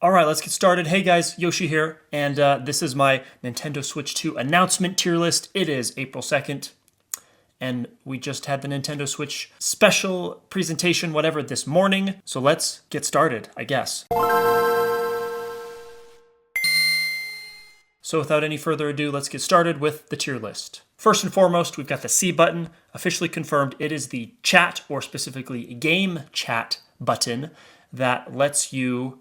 All right, let's get started. Hey guys, Yoshi here, and this is my Nintendo Switch 2 announcement tier list. It is April 2nd, and we just had the Nintendo Switch special presentation, whatever, this morning. So let's get started, I guess. So without any further ado, let's get started with the tier list. First and foremost, we've got the C button, officially confirmed. It is the chat, or specifically game chat button, that lets you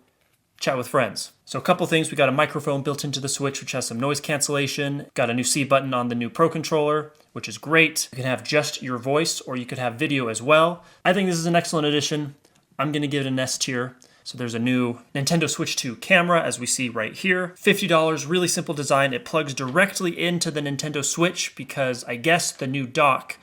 chat with friends. So a couple things. We got a microphone built into the Switch, which has some noise cancellation. Got a new C button on the new Pro controller, which is great. You can have just your voice, or you could have video as well. I think this is an excellent addition. I'm going to give it an S tier. So there's a new Nintendo Switch 2 camera, as we see right here. $50, really simple design. It plugs directly into the Nintendo Switch because I guess the new dock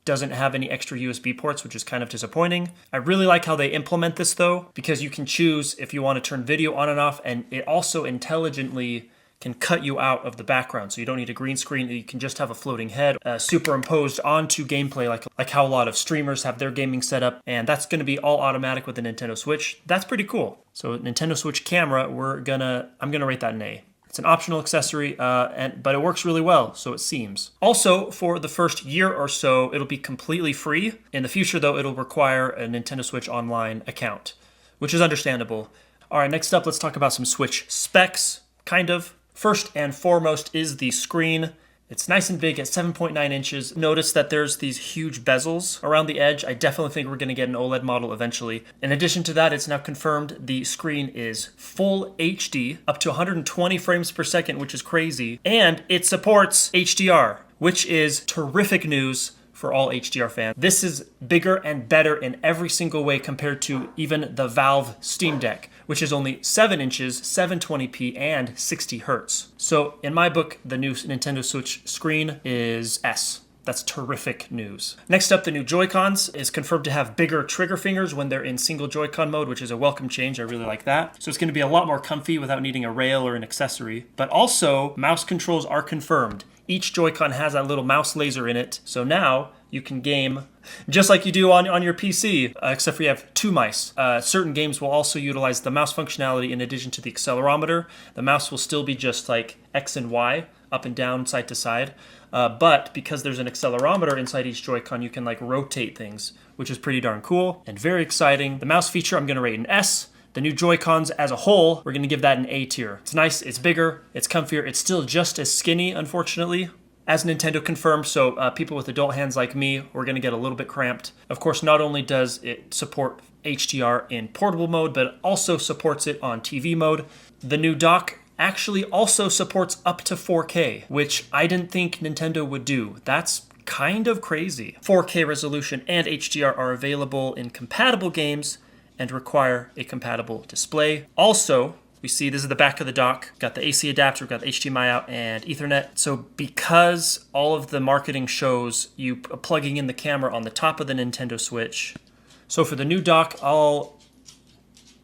doesn't have any extra USB ports, which is kind of disappointing. I really like how they implement this though, because you can choose if you want to turn video on and off, and it also intelligently can cut you out of the background. So you don't need a green screen. You can just have a floating head superimposed onto gameplay, like how a lot of streamers have their gaming setup. And that's going to be all automatic with the Nintendo Switch. That's pretty cool. So Nintendo Switch camera, I'm gonna rate that an A. It's an optional accessory, but it works really well, so it seems. Also, for the first year or so, it'll be completely free. In the future, though, it'll require a Nintendo Switch Online account, which is understandable. All right, next up, let's talk about some Switch specs, kind of. First and foremost is the screen. It's nice and big at 7.9 inches. Notice that there's these huge bezels around the edge. I definitely think we're going to get an OLED model eventually. In addition to that, it's now confirmed the screen is full HD, up to 120 frames per second, which is crazy. And it supports HDR, which is terrific news for all HDR fans. This is bigger and better in every single way compared to even the Valve Steam Deck, which is only 7 inches, 720p, and 60 hertz. So in my book, the new Nintendo Switch screen is S. That's terrific news. Next up, the new Joy-Cons is confirmed to have bigger trigger fingers when they're in single Joy-Con mode, which is a welcome change. I really like that. So it's going to be a lot more comfy without needing a rail or an accessory. But also, mouse controls are confirmed. Each Joy-Con has that little mouse laser in it. So now you can game just like you do on your PC, except for you have two mice. Certain games will also utilize the mouse functionality in addition to the accelerometer. The mouse will still be just like X and Y, up and down, side to side. But because there's an accelerometer inside each Joy-Con, you can like rotate things, which is pretty darn cool and very exciting. The mouse feature, I'm going to rate an S. The new Joy-Cons as a whole, we're going to give that an A tier. It's nice, it's bigger, it's comfier. It's still just as skinny, unfortunately, as Nintendo confirmed. So people with adult hands like me, we're going to get a little bit cramped. Of course, not only does it support HDR in portable mode, but it also supports it on TV mode. The new dock actually also supports up to 4K, which I didn't think Nintendo would do. That's kind of crazy. 4K resolution and HDR are available in compatible games and require a compatible display. Also, we see this is the back of the dock. Got the AC adapter, got the HDMI out, and Ethernet. So because all of the marketing shows you plugging in the camera on the top of the Nintendo Switch. So for the new dock, I'm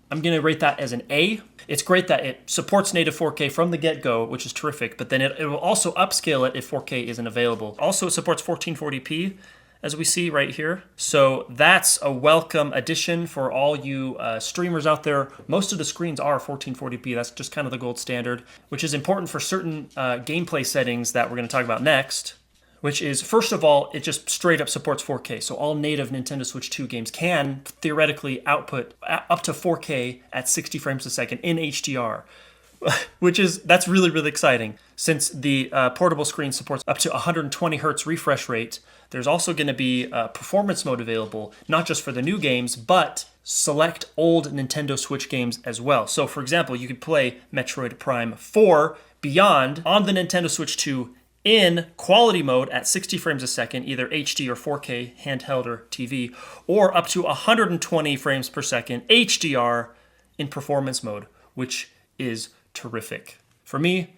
going to rate that as an A. It's great that it supports native 4K from the get-go, which is terrific, but then it will also upscale it if 4K isn't available. Also, it supports 1440p, as we see right here. So that's a welcome addition for all you streamers out there. Most of the screens are 1440p. That's just kind of the gold standard, which is important for certain gameplay settings that we're going to talk about next, which is, first of all, it just straight up supports 4K. So all native Nintendo Switch 2 games can theoretically output up to 4K at 60 frames a second in HDR. That's really, really exciting. Since the portable screen supports up to 120 hertz refresh rate, there's also going to be performance mode available, not just for the new games, but select old Nintendo Switch games as well. So for example, you could play Metroid Prime 4 Beyond on the Nintendo Switch 2 in quality mode at 60 frames a second, either HD or 4K, handheld or TV, or up to 120 frames per second HDR in performance mode, which is terrific. For me,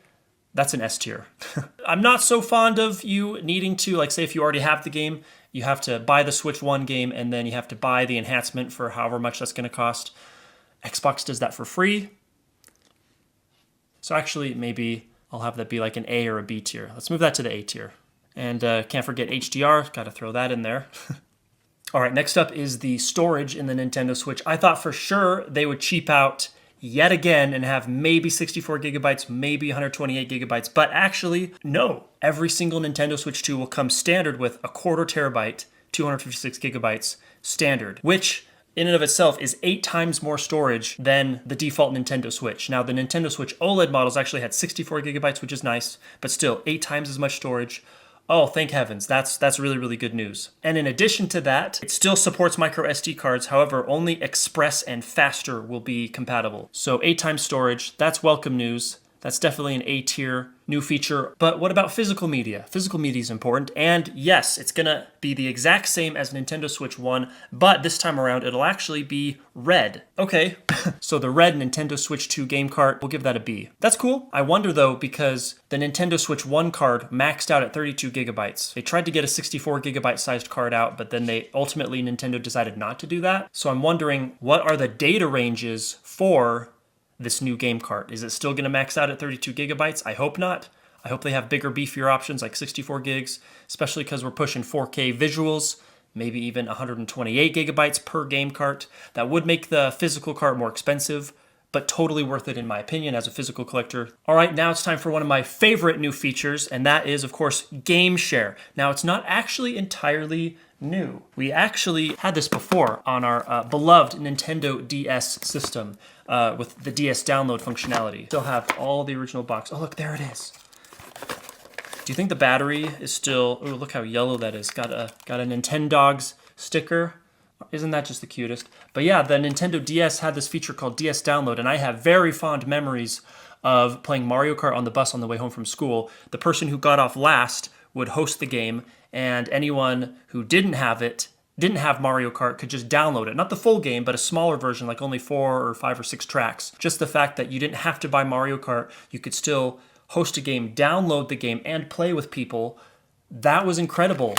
that's an S tier. I'm not so fond of you needing to, like, say if you already have the game, you have to buy the Switch 1 game and then you have to buy the enhancement for however much that's going to cost. Xbox does that for free. So actually, maybe I'll have that be like an A or a B tier. Let's move that to the A tier. And can't forget HDR, got to throw that in there. All right, next up is the storage in the Nintendo Switch. I thought for sure they would cheap out yet again and have maybe 64 gigabytes, maybe 128 gigabytes. But actually, no. Every single Nintendo Switch 2 will come standard with a quarter terabyte, 256 gigabytes standard, which in and of itself is 8 times more storage than the default Nintendo Switch. Now, the Nintendo Switch OLED models actually had 64 gigabytes, which is nice, but still 8 times as much storage. Oh, thank heavens. That's really, really good news. And in addition to that, it still supports micro SD cards. However, only Express and Faster will be compatible. So 8 times storage, that's welcome news. That's definitely an A tier new feature. But what about physical media? Physical media is important. And yes, it's going to be the exact same as Nintendo Switch 1, but this time around, it'll actually be red. Okay, so the red Nintendo Switch 2 game cart, we'll give that a B. That's cool. I wonder though, because the Nintendo Switch 1 card maxed out at 32 gigabytes. They tried to get a 64 gigabyte sized card out, but then Nintendo decided not to do that. So I'm wondering, what are the data ranges for this new game cart? Is it still going to max out at 32 gigabytes? I hope not. I hope they have bigger, beefier options like 64 gigs, especially because we're pushing 4K visuals, maybe even 128 gigabytes per game cart. That would make the physical cart more expensive, but totally worth it in my opinion as a physical collector. All right, now it's time for one of my favorite new features, and that is, of course, Game Share. Now, it's not actually entirely new. We actually had this before on our beloved Nintendo DS system with the DS download functionality. Still have all the original box. Oh, look, there it is. Do you think the battery is still... Oh, look how yellow that is. Got a Nintendogs sticker. Isn't that just the cutest? But yeah, the Nintendo DS had this feature called DS Download, and I have very fond memories of playing Mario Kart on the bus on the way home from school. The person who got off last would host the game, and anyone who didn't have Mario Kart could just download it. Not the full game, but a smaller version, like only 4 or 5 or 6 tracks. Just the fact that you didn't have to buy Mario Kart, you could still host a game, download the game, and play with people. That was incredible.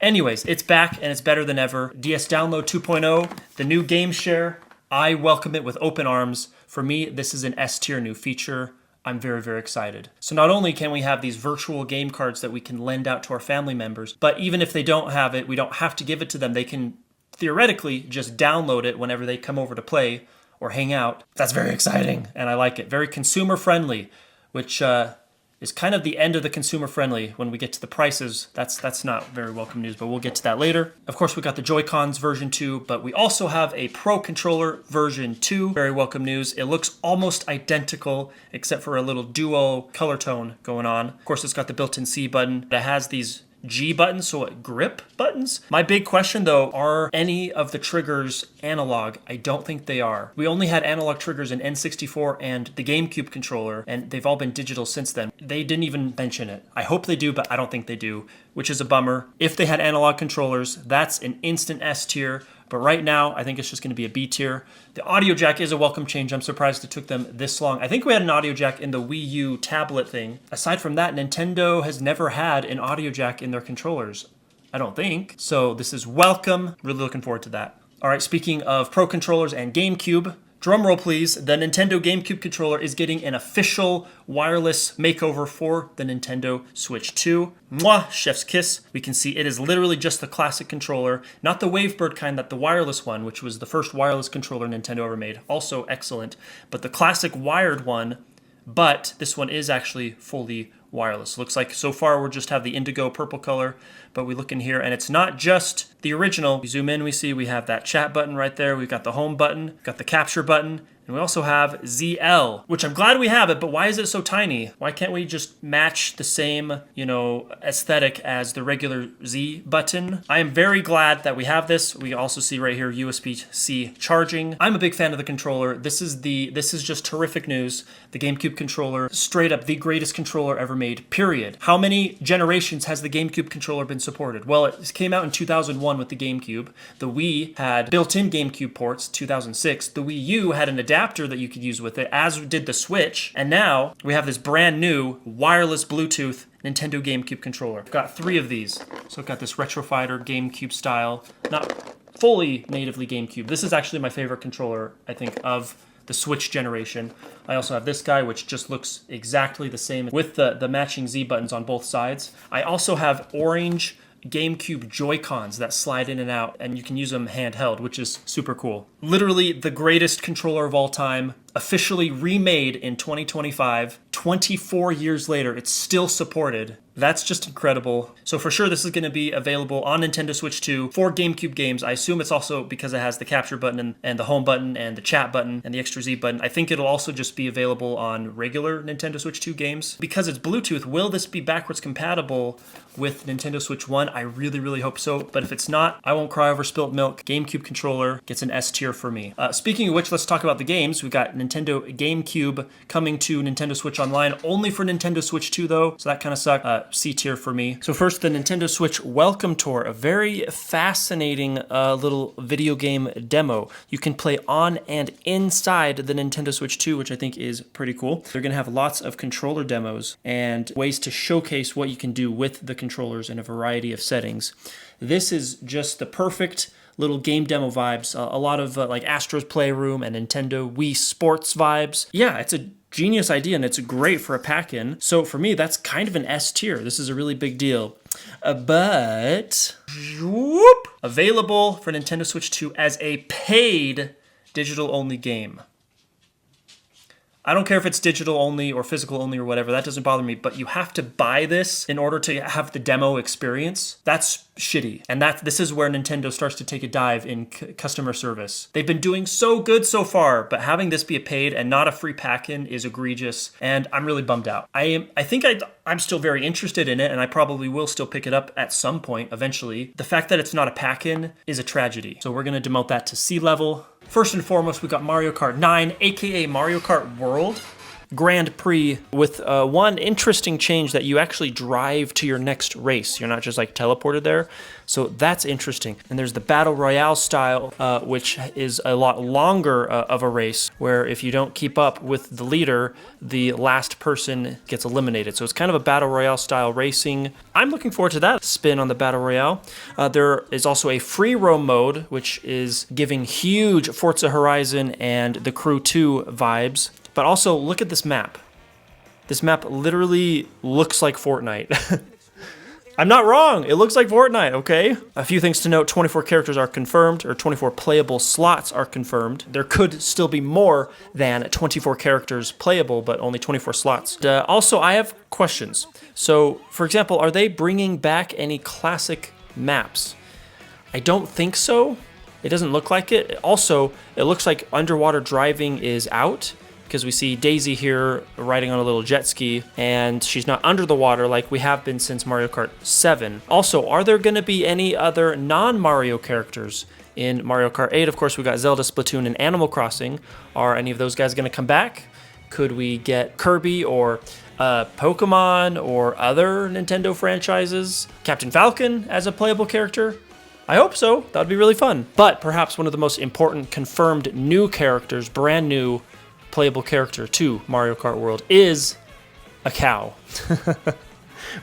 Anyways, it's back and it's better than ever. DS Download 2.0, the new Game Share. I welcome it with open arms. For me, this is an S tier new feature. I'm very, very excited. So not only can we have these virtual game cards that we can lend out to our family members, but even if they don't have it, we don't have to give it to them. They can theoretically just download it whenever they come over to play or hang out. That's very exciting, and I like it. Very consumer friendly, which is kind of the end of the consumer friendly when we get to the prices. That's not very welcome news, but we'll get to that later. Of course, we got the Joy-Cons version 2, but we also have a Pro Controller version 2. Very welcome news. It looks almost identical, except for a little duo color tone going on. Of course, it's got the built-in C button. It has these G buttons, so what, grip buttons? My big question though, are any of the triggers analog? I don't think they are. We only had analog triggers in N64 and the GameCube controller, and they've all been digital since then. They didn't even mention it. I hope they do, but I don't think they do, which is a bummer. If they had analog controllers, that's an instant S tier. But right now, I think it's just going to be a B tier. The audio jack is a welcome change. I'm surprised it took them this long. I think we had an audio jack in the Wii U tablet thing. Aside from that, Nintendo has never had an audio jack in their controllers. I don't think. So this is welcome. Really looking forward to that. All right, speaking of Pro Controllers and GameCube, drumroll please, the Nintendo GameCube controller is getting an official wireless makeover for the Nintendo Switch 2. Mwah, chef's kiss. We can see it is literally just the classic controller, not the Wavebird kind, that the wireless one, which was the first wireless controller Nintendo ever made. Also excellent, but the classic wired one, but this one is actually fully wireless. Looks like so far we just have the indigo purple color, but we look in here and it's not just the original. We zoom in, we see we have that chat button right there. We've got the home button, we've got the capture button, and we also have ZL, which I'm glad we have it, but why is it so tiny? Why can't we just match the same, aesthetic as the regular Z button? I am very glad that we have this. We also see right here USB-C charging. I'm a big fan of the controller. This is just terrific news. The GameCube controller, straight up the greatest controller ever made, period. How many generations has the GameCube controller been supported? Well, it came out in 2001 with the GameCube. The Wii had built-in GameCube ports, 2006. The Wii U had an adapter that you could use with it, as did the Switch. And now we have this brand new wireless Bluetooth Nintendo GameCube controller. I've got 3 of these. So I've got this Retro Fighter GameCube style, not fully natively GameCube. This is actually my favorite controller, I think, of the Switch generation. I also have this guy, which just looks exactly the same with the matching Z buttons on both sides. I also have orange GameCube Joy-Cons that slide in and out, and you can use them handheld, which is super cool. Literally the greatest controller of all time. officially remade in 2025. 24 years later, it's still supported. That's just incredible. So for sure, this is going to be available on Nintendo Switch 2 for GameCube games. I assume it's also because it has the capture button and the home button and the chat button and the extra Z button. I think it'll also just be available on regular Nintendo Switch 2 games. Because it's Bluetooth, will this be backwards compatible with Nintendo Switch 1? I really, really hope so. But if it's not, I won't cry over spilt milk. GameCube controller gets an S tier for me. Speaking of which, let's talk about the games. We've got Nintendo GameCube coming to Nintendo Switch Online, only for Nintendo Switch 2 though, so that kind of sucked. C tier for me. So first, the Nintendo Switch Welcome Tour, a very fascinating little video game demo. You can play on and inside the Nintendo Switch 2, which I think is pretty cool. They're going to have lots of controller demos and ways to showcase what you can do with the controllers in a variety of settings. This is just the perfect little game demo vibes. A lot of like Astro's Playroom and Nintendo Wii Sports vibes. Yeah, it's a genius idea and it's great for a pack-in. So for me, that's kind of an S tier. This is a really big deal. But whoop, available for Nintendo Switch 2 as a paid digital-only game. I don't care if it's digital only or physical only or whatever, that doesn't bother me, but you have to buy this in order to have the demo experience. That's shitty. And this is where Nintendo starts to take a dive in customer service. They've been doing so good so far, but having this be a paid and not a free pack-in is egregious, and I'm really bummed out. I think I'm still very interested in it, and I probably will still pick it up at some point eventually. The fact that it's not a pack-in is a tragedy. So we're gonna demote that to C level. First and foremost, we got Mario Kart 9, aka Mario Kart World Grand Prix, with one interesting change that you actually drive to your next race. You're not just like teleported there. So that's interesting. And there's the Battle Royale style, which is a lot longer of a race, where if you don't keep up with the leader, the last person gets eliminated. So it's kind of a Battle Royale style racing. I'm looking forward to that spin on the Battle Royale. There is also a free roam mode, which is giving huge Forza Horizon and The Crew 2 vibes. But also, look at this map. This map literally looks like Fortnite. I'm not wrong. It looks like Fortnite, okay? A few things to note. 24 characters are confirmed, or 24 playable slots are confirmed. There could still be more than 24 characters playable, but only 24 slots. Also, I have questions. So, for example, are they bringing back any classic maps? I don't think so. It doesn't look like it. Also, it looks like underwater driving is out, because we see Daisy here riding on a little jet ski, and she's not under the water like we have been since Mario Kart 7. Also, are there going to be any other non-Mario characters in Mario Kart 8? Of course, we got Zelda, Splatoon, and Animal Crossing. Are any of those guys going to come back? Could we get Kirby or Pokemon or other Nintendo franchises? Captain Falcon as a playable character? I hope so. That would be really fun. But perhaps one of the most important confirmed new characters, brand new playable character to Mario Kart World, is a cow.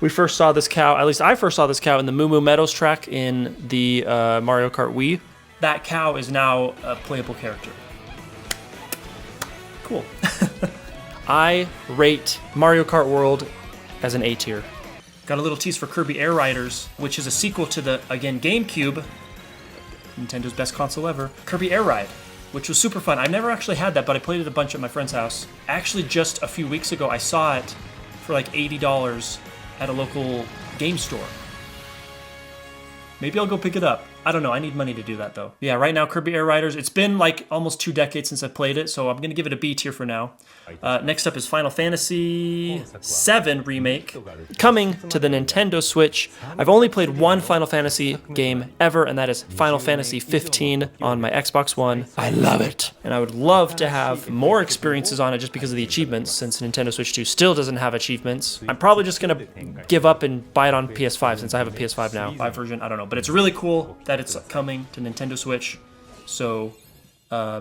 We first saw this cow, at least I first saw this cow in the Moo Moo Meadows track in the Mario Kart Wii. That cow is now a playable character. Cool. I rate Mario Kart World as an A tier. Got a little tease for Kirby Air Riders, which is a sequel to the, again, GameCube, Nintendo's best console ever, Kirby Air Ride, which was super fun. I never actually had that, but I played it a bunch at my friend's house. Actually, just a few weeks ago, I saw it for like $80 at a local game store. Maybe I'll go pick it up. I don't know. I need money to do that, though. Yeah, right now, Kirby Air Riders, it's been like almost 2 decades since I played it, so I'm going to give it a B tier for now. Next up is Final Fantasy VII Remake, coming to the Nintendo Switch. I've only played one Final Fantasy game ever, and that is Final Fantasy 15 on my Xbox One. I love it. And I would love to have more experiences on it just because of the achievements, since Nintendo Switch 2 still doesn't have achievements. I'm probably just going to give up and buy it on PS5, since I have a PS5 now. 5 version, I don't know. But it's really cool that it's coming to Nintendo Switch, so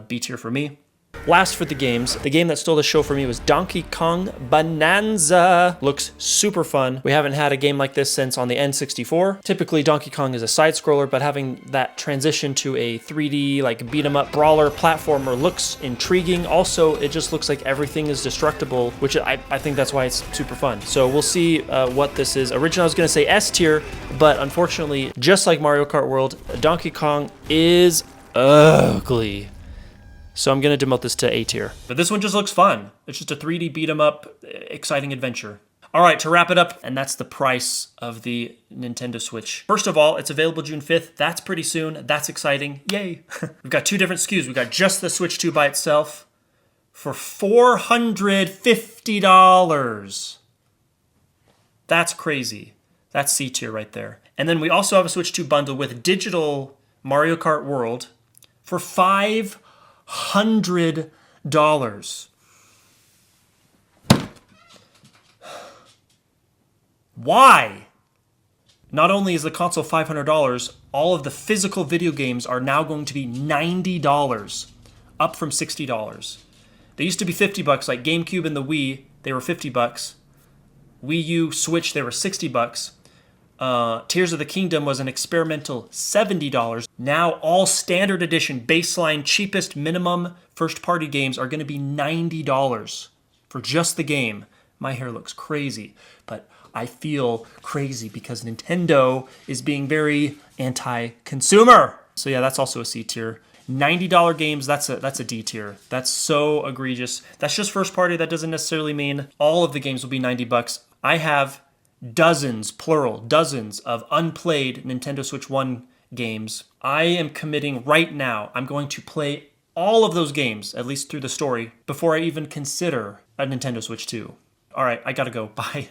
B tier for me. Last for the games, the game that stole the show for me was Donkey Kong Bonanza. Looks super fun. We haven't had a game like this since on the N64. Typically, Donkey Kong is a side-scroller, but having that transition to a 3D, like, beat-em-up brawler platformer looks intriguing. Also, it just looks like everything is destructible, which I think that's why it's super fun. So we'll see what this is. Originally, I was going to say S tier, but unfortunately, just like Mario Kart World, Donkey Kong is ugly. So I'm going to demote this to A tier. But this one just looks fun. It's just a 3D beat 'em up, exciting adventure. All right, to wrap it up, and that's the price of the Nintendo Switch. First of all, it's available June 5th. That's pretty soon. That's exciting. Yay. We've got two different SKUs. We've got just the Switch 2 by itself for $450. That's crazy. That's C tier right there. And then we also have a Switch 2 bundle with digital Mario Kart World for $500. Why? Not only is the console $500, all of the physical video games are now going to be $90, up from $60. They used to be $50, like GameCube and the Wii, they were $50. Wii U, Switch, they were $60. Tears of the Kingdom was an experimental $70. Now all standard edition, baseline, cheapest minimum first-party games are going to be $90 for just the game. My hair looks crazy, but I feel crazy because Nintendo is being very anti-consumer. So yeah, that's also a C tier. $90 games, that's a D tier. That's so egregious. That's just first party. That doesn't necessarily mean all of the games will be $90. I have dozens, plural, dozens of unplayed Nintendo Switch 1 games. I am committing right now, I'm going to play all of those games, at least through the story, before I even consider a Nintendo Switch 2. All right, I gotta go. Bye.